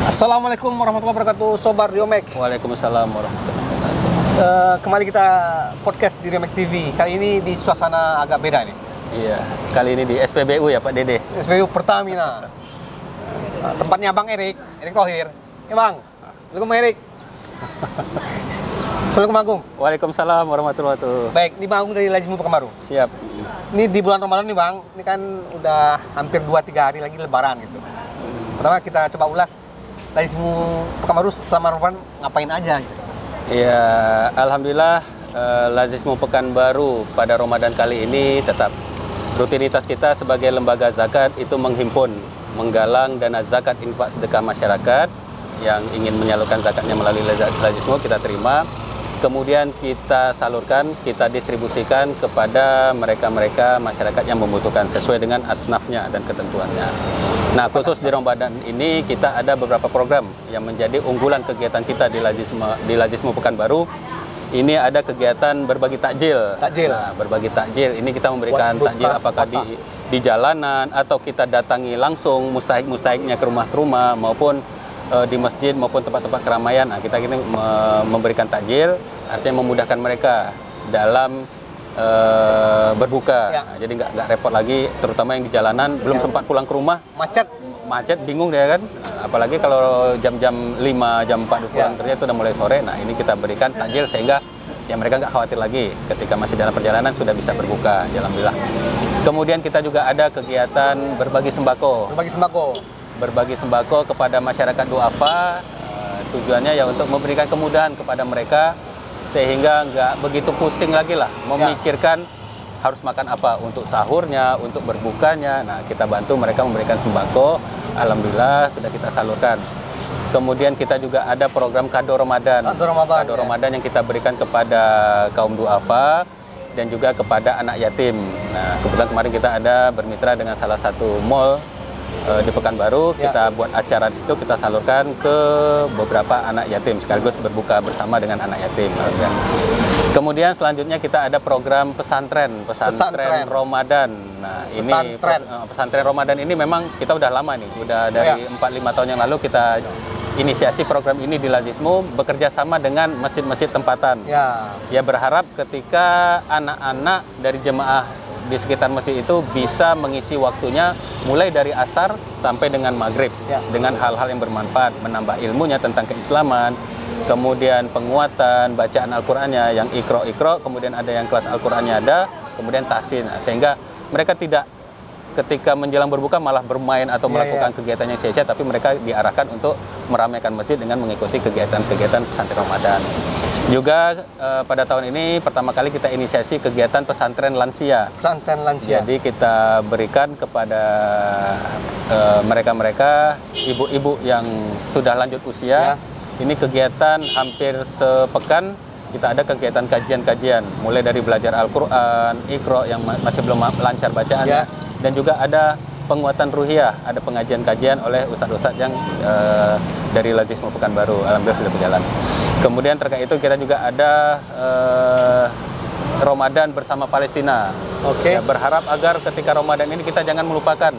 Assalamualaikum warahmatullahi wabarakatuh, Sobar Riomek. Waalaikumsalam warahmatullahi wabarakatuh. Kembali kita podcast di Riomek TV. Kali ini di suasana agak beda nih. Iya, kali ini di SPBU ya Pak Dede. SPBU Pertamina. Tempatnya Bang Erik Thohir. Ya Bang, Assalamualaikum Erik. Assalamualaikum Agung. Waalaikumsalam warahmatullahi wabarakatuh. Baik, di Bang Agung dari Lazismu Pekanbaru. Siap. Ini di bulan Ramadan nih Bang, ini kan udah hampir 2-3 hari lagi Lebaran gitu. Pertama kita coba ulas Lazismu Pekanbaru selama Ramadan ngapain aja gitu. Iya, alhamdulillah Lazismu Pekanbaru pada Ramadan kali ini tetap rutinitas kita sebagai lembaga zakat itu menghimpun, menggalang dana zakat infak sedekah masyarakat yang ingin menyalurkan zakatnya melalui Lazismu kita terima. Kemudian kita salurkan, kita distribusikan kepada mereka-mereka masyarakat yang membutuhkan sesuai dengan asnafnya dan ketentuannya. Nah, khusus di Ramadan ini kita ada beberapa program yang menjadi unggulan kegiatan kita di Lazismu Pekanbaru. Ini ada kegiatan berbagi takjil. Nah, berbagi takjil ini kita memberikan takjil apakah di jalanan atau kita datangi langsung mustahik-mustahiknya ke rumah maupun di masjid maupun tempat-tempat keramaian. Nah, kita ini memberikan takjil, artinya memudahkan mereka dalam berbuka. Ya. Nah, jadi nggak repot lagi, terutama yang di jalanan belum sempat pulang ke rumah. Macet, bingung dia kan. Apalagi kalau jam-jam 5, jam 4 pulang kerja itu udah mulai sore. Nah, ini kita berikan takjil sehingga ya mereka nggak khawatir lagi ketika masih dalam perjalanan sudah bisa berbuka. Alhamdulillah. Kemudian kita juga ada kegiatan berbagi sembako. Berbagi sembako kepada masyarakat duafa, tujuannya ya untuk memberikan kemudahan kepada mereka sehingga nggak begitu pusing lagi lah memikirkan harus makan apa untuk sahurnya, untuk berbukanya. Nah, kita bantu mereka memberikan sembako. Alhamdulillah sudah kita salurkan. Kemudian kita juga ada program kado Ramadan. Kado Ramadan yang kita berikan kepada kaum duafa dan juga kepada anak yatim. Nah, kebetulan kemarin kita ada bermitra dengan salah satu mall di Pekanbaru, kita buat acara di situ, kita salurkan ke beberapa anak yatim sekaligus berbuka bersama dengan anak yatim. Kemudian selanjutnya kita ada program pesantren Ramadan. Nah, ini pesantren Ramadan ini memang kita udah lama nih, udah dari 4-5 tahun yang lalu kita inisiasi program ini di Lazismu bekerja sama dengan masjid-masjid tempatan. Ya berharap ketika anak-anak dari jemaah di sekitar masjid itu bisa mengisi waktunya mulai dari asar sampai dengan maghrib dengan hal-hal yang bermanfaat, menambah ilmunya tentang keislaman, kemudian penguatan bacaan Al-Qur'annya yang ikro, kemudian ada yang kelas Al-Qur'annya ada, kemudian tahsin, sehingga mereka tidak ketika menjelang berbuka malah bermain atau melakukan kegiatan yang sia-sia, tapi mereka diarahkan untuk meramaikan masjid dengan mengikuti kegiatan-kegiatan pesantren Ramadan. Juga pada tahun ini pertama kali kita inisiasi kegiatan pesantren lansia. Jadi kita berikan kepada mereka-mereka ibu-ibu yang sudah lanjut usia. Ini kegiatan hampir sepekan. Kita ada kegiatan kajian-kajian, mulai dari belajar Al-Quran, Iqra yang masih belum lancar bacaannya. Dan juga ada penguatan ruhiyah, ada pengajian-kajian oleh ustadz-ustadz yang dari Lazismu Pekanbaru. Alhamdulillah sudah berjalan. Kemudian terkait itu kita juga ada Ramadan bersama Palestina. Ya, berharap agar ketika Ramadan ini kita jangan melupakan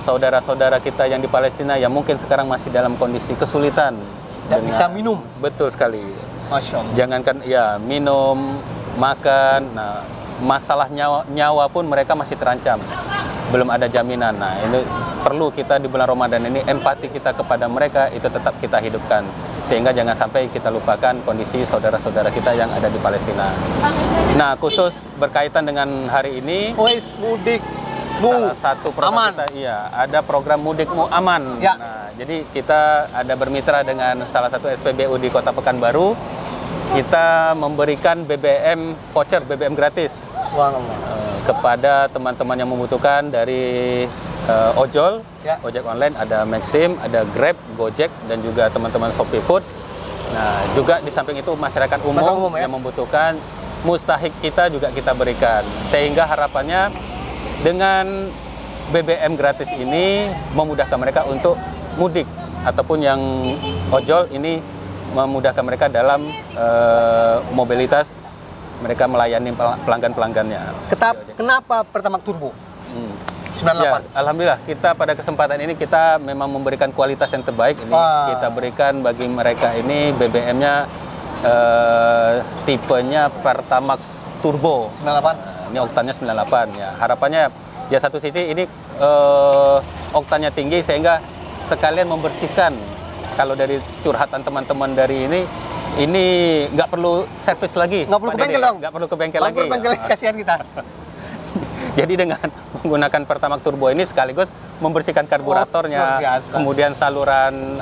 saudara-saudara kita yang di Palestina yang mungkin sekarang masih dalam kondisi kesulitan. Dan bisa minum. Betul sekali. Masya Allah. Jangankan minum, makan, nah, masalah nyawa pun mereka masih terancam. Belum ada jaminan. Nah, ini perlu kita di bulan Ramadan ini empati kita kepada mereka itu tetap kita hidupkan sehingga jangan sampai kita lupakan kondisi saudara-saudara kita yang ada di Palestina. Nah, khusus berkaitan dengan hari ini, mudikmu salah satu program kita ada program Mudikmu Aman. Nah, jadi kita ada bermitra dengan salah satu SPBU di Kota Pekanbaru. Kita memberikan BBM voucher, BBM gratis kepada teman-teman yang membutuhkan dari ojol, ojek online, ada Maxim, ada Grab, Gojek, dan juga teman-teman Shopee Food. Nah, juga di samping itu masyarakat umum yang membutuhkan mustahik kita juga kita berikan. Sehingga harapannya dengan BBM gratis ini memudahkan mereka untuk mudik ataupun yang ojol ini memudahkan mereka dalam mobilitas mereka melayani pelanggan-pelanggannya. Kenapa Pertamax Turbo? 98. Alhamdulillah kita pada kesempatan ini kita memang memberikan kualitas yang terbaik. Ini kita berikan bagi mereka ini BBM-nya tipenya Pertamax Turbo 98. Ini oktannya 98 ya. Harapannya ya satu sisi ini oktannya tinggi sehingga sekalian membersihkan. Kalau dari curhatan teman-teman dari ini nggak perlu servis lagi. Nggak perlu ke bengkel dong. Nggak perlu ke bengkel Nggak lagi. perlu ke bengkel, kasihan kita. Jadi dengan menggunakan Pertamax Turbo ini sekaligus membersihkan karburatornya, kemudian saluran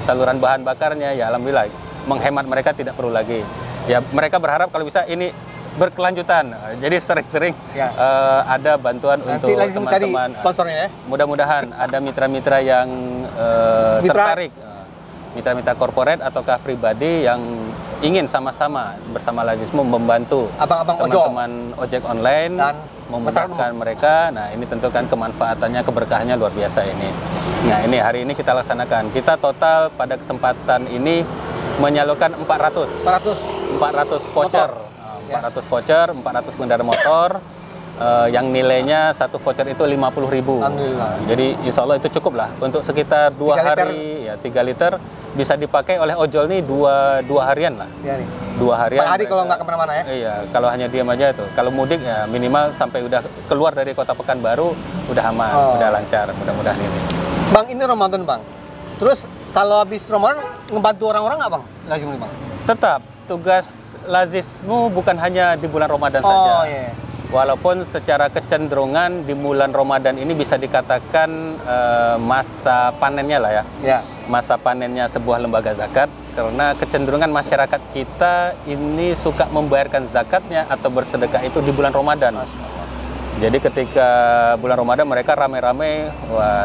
saluran bahan bakarnya, ya alhamdulillah menghemat mereka tidak perlu lagi. Ya mereka berharap kalau bisa ini berkelanjutan. Jadi sering-sering ada bantuan nanti untuk teman-teman. Sponsornya ya. Mudah-mudahan ada mitra-mitra yang tertarik, mitra-mitra korporat ataukah pribadi yang ingin sama-sama bersama Lazismo membantu abang-abang teman-teman ojek online dan memudahkan mereka. Nah ini tentu kan kemanfaatannya, keberkahannya luar biasa ini. Nah ini hari ini kita laksanakan. Kita total pada kesempatan ini menyalurkan 400 voucher. 400 voucher, 400 pengendara motor, yang nilainya satu voucher itu 50.000. Alhamdulillah. Jadi insya Allah itu cukup lah untuk sekitar 2 hari, ya 3 liter bisa dipakai oleh ojol nih dua harian lah. Iya nih. 2 harian. 4 hari kalau nggak kemana-mana ya? Iya, kalau hanya diam aja tuh. Kalau mudik ya minimal sampai udah keluar dari kota Pekanbaru udah aman, udah lancar. Mudah-mudahan ini. Bang, ini Ramadan bang. Terus kalau habis Ramadan ngebantu orang-orang nggak bang? Lazim nih bang. Tetap tugas Lazismo bukan hanya di bulan Ramadan saja. Iya. Walaupun secara kecenderungan di bulan Ramadan ini bisa dikatakan masa panennya lah ya. Ya. Masa panennya sebuah lembaga zakat, karena kecenderungan masyarakat kita ini suka membayarkan zakatnya atau bersedekah itu di bulan Ramadan. Jadi ketika bulan Ramadan mereka rame-rame,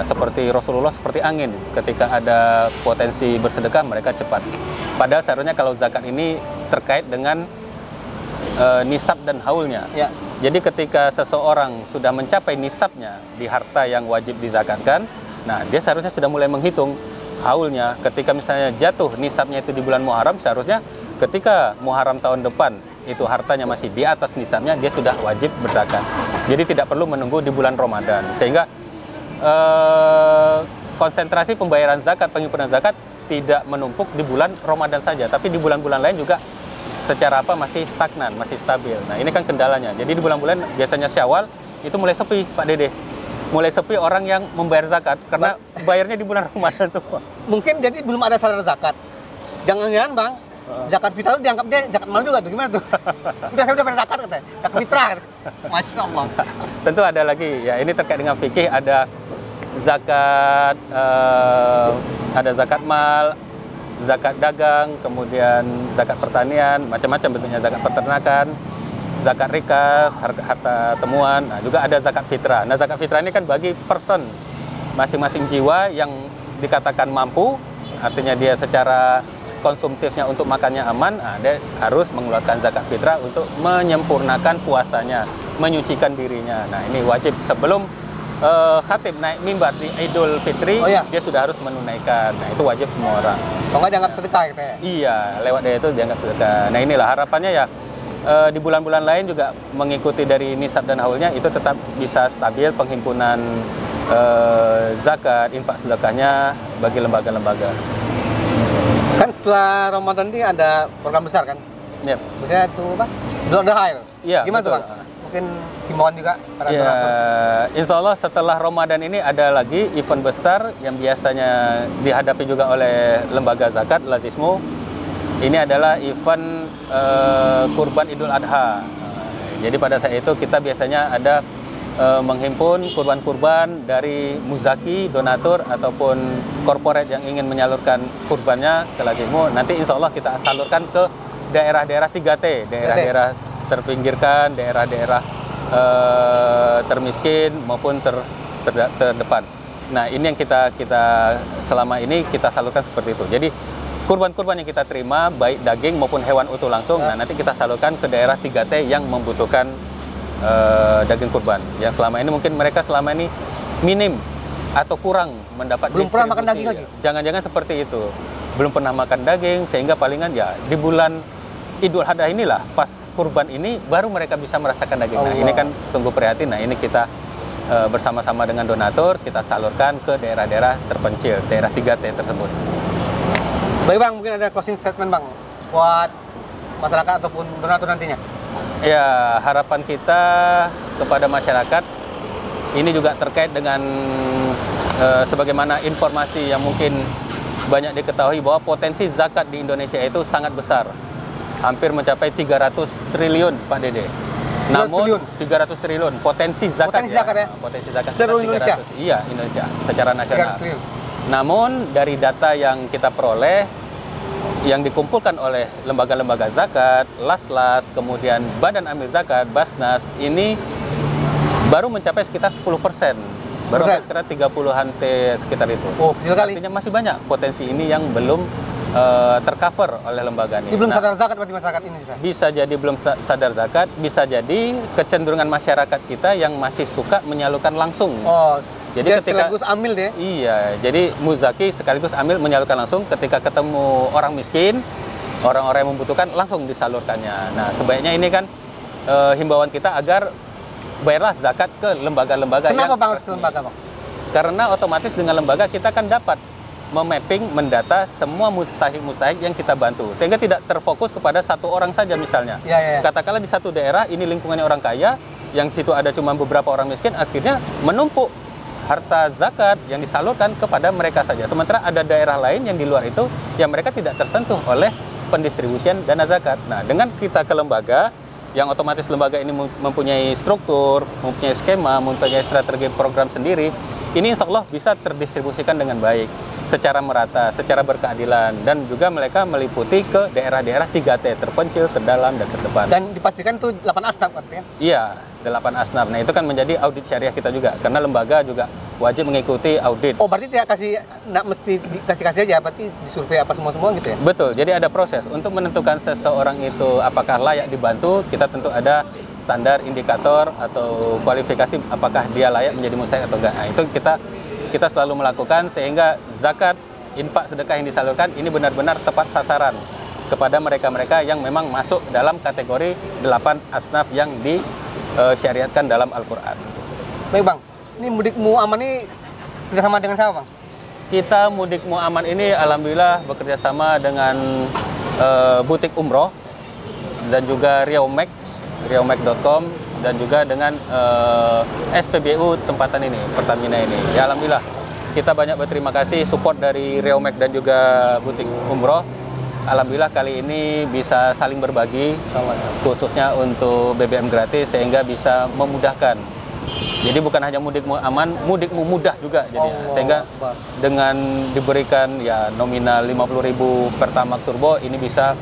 seperti Rasulullah seperti angin. Ketika ada potensi bersedekah mereka cepat. Padahal seharusnya kalau zakat ini terkait dengan nisab dan haulnya. Ya. Jadi ketika seseorang sudah mencapai nisabnya di harta yang wajib dizakatkan, nah dia seharusnya sudah mulai menghitung haulnya. Ketika misalnya jatuh nisabnya itu di bulan Muharram, seharusnya ketika Muharram tahun depan itu hartanya masih di atas nisabnya, dia sudah wajib berzakat. Jadi tidak perlu menunggu di bulan Ramadan. Sehingga konsentrasi pembayaran zakat, penghimpunan zakat tidak menumpuk di bulan Ramadan saja, tapi di bulan-bulan lain juga secara masih stagnan, masih stabil. Nah ini kan kendalanya. Jadi di bulan-bulan biasanya Syawal itu mulai sepi Pak Dede. Mulai sepi orang yang membayar zakat karena bayarnya di bulan Ramadan semua. Mungkin jadi belum ada sadar zakat. Jangan-jangan bang, zakat fitrah itu dianggap dia zakat mal juga tuh, gimana tuh? Udah saya udah bayar zakat katanya, zakat fitrah. Masya Allah. Tentu ada lagi, ya ini terkait dengan fikih, ada zakat mal, zakat dagang, kemudian zakat pertanian, macam-macam bentuknya, zakat peternakan, zakat rikas, harta temuan, nah juga ada zakat fitrah. Nah zakat fitrah ini kan bagi person, masing-masing jiwa yang dikatakan mampu, artinya dia secara konsumtifnya untuk makannya aman, nah, dia harus mengeluarkan zakat fitrah untuk menyempurnakan puasanya, menyucikan dirinya. Nah ini wajib sebelum khatib naik mimbar di Idul Fitri, dia sudah harus menunaikan. Nah itu wajib semua orang. Kalau nggak dianggap sedekah gitu ya? Iya, lewat dia itu dianggap sedekah. Nah inilah harapannya ya, di bulan-bulan lain juga mengikuti dari nisab dan haulnya itu tetap bisa stabil penghimpunan zakat, infak sedekahnya bagi lembaga-lembaga. Kan setelah Ramadan ini ada program besar kan? Yep. Maksudnya itu apa? Idul Adha itu? Iya, gimana tuh betul. bang? Mungkin himbauan juga para Ya, donatur. insya Allah setelah Ramadan ini ada lagi event besar yang biasanya dihadapi juga oleh lembaga zakat Lazismo. Ini adalah event kurban Idul Adha. Jadi pada saat itu kita biasanya ada menghimpun kurban-kurban dari muzaki, donatur ataupun korporat yang ingin menyalurkan kurbannya ke Lazismo. Nanti insya Allah kita salurkan ke daerah-daerah 3T, daerah-daerah terpinggirkan, daerah-daerah termiskin maupun terdepan. Nah ini yang kita selama ini kita salurkan seperti itu. Jadi kurban-kurban yang kita terima baik daging maupun hewan utuh langsung, nah nanti kita salurkan ke daerah 3T yang membutuhkan daging kurban. Yang selama ini mungkin mereka selama ini minim atau kurang mendapat belum pernah makan daging lagi. Jangan-jangan seperti itu. Belum pernah makan daging sehingga palingan ya di bulan Idul Adha inilah pas kurban ini baru mereka bisa merasakan daging. Nah, ini kan sungguh prihatin. Nah, ini kita bersama-sama dengan donatur kita salurkan ke daerah-daerah terpencil, daerah 3T tersebut. Baik Bang, mungkin ada closing statement Bang buat masyarakat ataupun donatur nantinya. Ya, harapan kita kepada masyarakat ini juga terkait dengan sebagaimana informasi yang mungkin banyak diketahui bahwa potensi zakat di Indonesia itu sangat besar. Hampir mencapai 300 triliun Pak Dede. Namun 300 triliun potensi zakat, potensi zakat seluruh Indonesia. Iya, Indonesia secara nasional. 300 triliun. Namun dari data yang kita peroleh yang dikumpulkan oleh lembaga-lembaga zakat, Laslas, kemudian Badan Amil Zakat, Basnas, ini baru mencapai sekitar 10%. Baru mencapai sekitar 30-an T sekitar itu. Oh, kecil kali. Artinya masih banyak potensi ini yang belum tercover oleh lembaga ini. Ini belum sadar zakat berarti masyarakat ini, Sir? Bisa jadi belum sadar zakat, bisa jadi kecenderungan masyarakat kita yang masih suka menyalurkan langsung. Oh, jadi ketika sekaligus amil deh. Iya, jadi muzaki sekaligus amil menyalurkan langsung ketika ketemu orang miskin, orang-orang yang membutuhkan langsung disalurkannya. Nah, sebaiknya ini kan himbauan kita agar bayarlah zakat ke lembaga-lembaga. Kenapa yang Bang harus lembaga, Bang? Karena otomatis dengan lembaga kita kan dapat memapping, mendata semua mustahik yang kita bantu. Sehingga tidak terfokus kepada satu orang saja misalnya. Ya. Katakanlah di satu daerah, ini lingkungannya orang kaya, yang situ ada cuma beberapa orang miskin, akhirnya menumpuk harta zakat yang disalurkan kepada mereka saja. Sementara ada daerah lain yang di luar itu, yang mereka tidak tersentuh oleh pendistribusian dana zakat. Nah, dengan kita ke lembaga, yang otomatis lembaga ini mempunyai struktur, mempunyai skema, mempunyai strategi program sendiri, ini insya Allah bisa terdistribusikan dengan baik, secara merata, secara berkeadilan, dan juga mereka meliputi ke daerah-daerah 3T, terpencil, terdalam, dan terdepan. Dan dipastikan itu 8 asnaf artinya? Iya, 8 asnaf. Nah, itu kan menjadi audit syariah kita juga, karena lembaga juga wajib mengikuti audit. Oh, berarti tidak nggak mesti dikasih aja, berarti disurvei apa semua gitu ya? Betul, jadi ada proses. Untuk menentukan seseorang itu apakah layak dibantu, kita tentu ada standar indikator atau kualifikasi apakah dia layak menjadi mustahik atau enggak. Nah, itu kita selalu melakukan sehingga zakat, infak, sedekah yang disalurkan ini benar-benar tepat sasaran kepada mereka-mereka yang memang masuk dalam kategori 8 asnaf yang disyariatkan dalam Al-Quran. Baik Bang, ini Mudikmu Aman ini kerjasama dengan siapa Bang? Kita Mudikmu Aman ini alhamdulillah bekerja sama dengan butik umroh dan juga riaumek.com dan juga dengan SPBU tempatan ini, Pertamina ini. Ya alhamdulillah kita banyak berterima kasih support dari Riaumek dan juga butik umroh. Alhamdulillah kali ini bisa saling berbagi, khususnya untuk BBM gratis sehingga bisa memudahkan. Jadi bukan hanya Mudikmu Aman, Mudikmu mudah juga jadinya. Sehingga dengan diberikan ya nominal 50.000 Pertamax Turbo ini bisa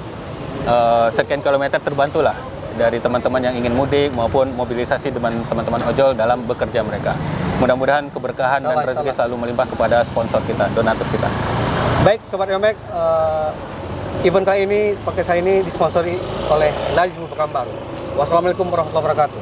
sekian kilometer terbantulah dari teman-teman yang ingin mudik maupun mobilisasi dengan teman-teman ojol dalam bekerja mereka. Mudah-mudahan keberkahan dan rezeki selalu melimpah kepada sponsor kita, donatur kita. Baik, Sobat Riaumek, event kali ini, paket saya ini disponsori oleh Lazis Pekanbaru. Wassalamualaikum warahmatullahi wabarakatuh.